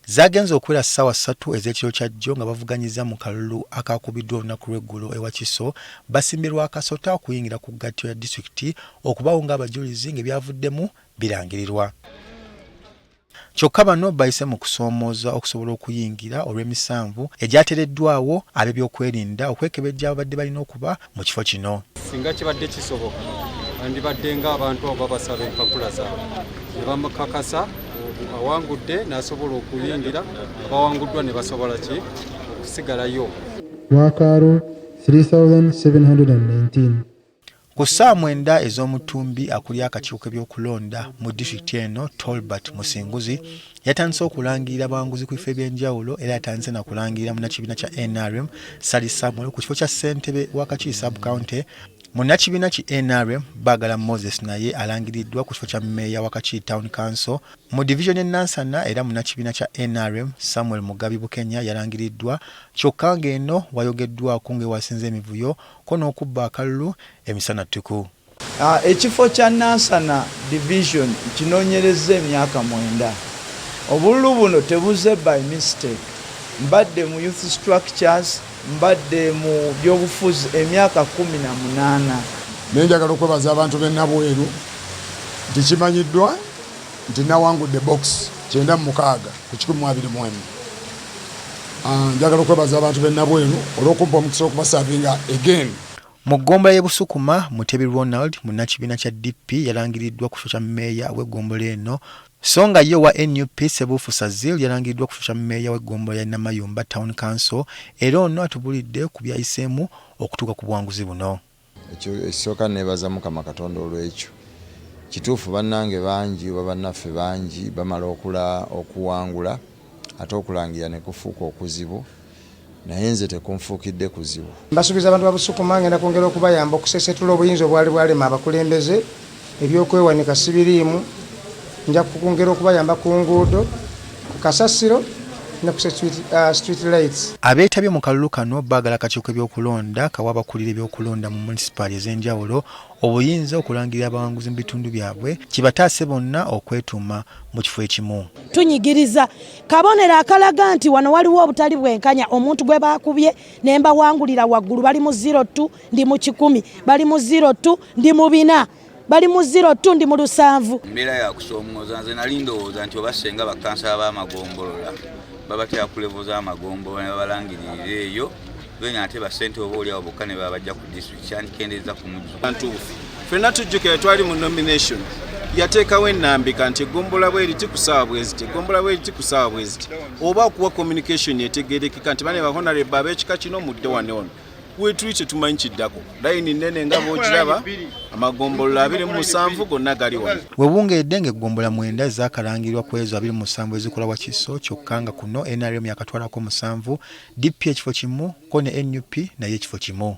zagenze okuwera ssaawa 3 ez'ekiro kya jjo nga bavuganyiza mu kalulu akakubiddwa olunaku lw'eggulo ewa Kiso basimbirwa akasota okuyingira ku gatto ya disitulikiti okubawunga abajulizi ng'ebyavuddemu birangirirwa. Kyokka bano bayise mu kusoomooza okusobola okuyingira olw'emisanvu egyateereddwawo ab'ebyokwerinda okwekebejja ababadde balina okuba mu kifo kino. Singa kibadde kisoboka andibadde ng'abantu abo babasaba empapula zaabwe ne bamukakasa awangudde n'asobola okuyingira, abawanguddwa ne basobola okusigalayo. Wakaro 3719. Ku ssaawa 9 ez'omutumbi akulira akakiiko k'ebyokulonda mu disitulikiti eno Tolbert Musinguzi yatandise okulangirira abawanguzi ku bifo eby'enjawulo era yatandise na kulangirira munnakibiina kya NRM Sally Samuel ku kifo kya ssentebe wa Kakiiri sub-county. Munnakibiina ki NRM Baagala Moses naye alangiriddwa ku kifo kya mmeeya wa Kakiiri Town Council. Mu division e Nansana era munnakibiina kya NRM Samuel Mugabi Bukenya yalangiriddwa, kyokka ng'eno wayogeddwako ng'ewasinze emivuyo ko n'okubba akalulu emisana ttuku. Ekifo kya Nansana division kinoonyereza emyaka 9. Obululu buno tebuze by mistake. Mbadde mu youth structures, mbadde mu byobufuzi emyaka 18. Nenjagala okwebaza abantu b'e Nabweru nti kimanyiddwa nti nawangudde box 96 ku 121. Njagala okwebaza abantu b'e Nabweru olw'okumpa omukisa okubasavinga again. Mu ggombolola y'e Busukuma, Mutebi Ronald munnakibiina kya DP yalangiriddwa ku kifo kya mmeeya w'eggombolola eno, so nga ye wa NUP Sebuufu Sazil yalangiriddwa ku kifo kya mmeeya w'eggombolola ya Namayumba Town Council, era ono atubulidde ku byayiseemu okutuuka ku buwanguzi buno. Ekisooka neebaza Mukama Katonda olw'ekyo. Kituufu bannange bangi oba bannaffe bangi bamala okuwangula ate okulangira ne kufuuka okuzibu, naye nze tekunfuukidde kuzibu. Mbasuubiza abantu ba Busukuma ngenda kwongera okubayamba okusesetula obuyinza obwali bwalema abakulembeze, ebyokwewanika si biriimu. Nja kwongera okubayamba ku nguudo, ku kasasiro ne ku street lights. Abeetabye mu kalulu kano baagala akakiiko k'ebyokulonda kawa abakulira ebyokulonda mu munisipaali ez'enjawulo obuyinza okulangirira abawanguzi mu bitundu byabwe, kibataase bonna okwetuuma mu kifo ekimu. Tunyigiriza kabonero akalaga nti wano waliwo obutali bwenkanya, omuntu gwe baakubye ne mbawangulira waggulu bali mu 02 ndi mu 10, bali mu 02 ndi mu 4, bali mu 02 ndi mu 7. Mbeera ya kusoomooza nze nali ndowooza nti oba senga bakansala b'amagombolola babatera kulevoza amagombolola ne babalangirira eyo, bwenya ate basente oba oli awo bokka ne babajja ku disitulikiti kyandikendeeza ku mujju. Ffenna tujjukira twali mu nomination yateekawo ennambika nti eggombola bwe liti ku ssaawa bwe ziti, eggombola bwe liti ku ssaawa bwe ziti, oba okuwa communication etegeerekeka nti bane bahonorable ab'ekika kino mudde wano wetuli kyetumanyi kiddako layini nnene nga bw'ogiraba amagombolola 27 gonna gali wano. Webungedde ng'eggombola 9 zaakalangirwa ku ezo 27 ezikola wa Kiso, kyokka nga kuno NRM yakatwalako 7, DP ekifo kimu ko ne NUP naye ekifo kimu.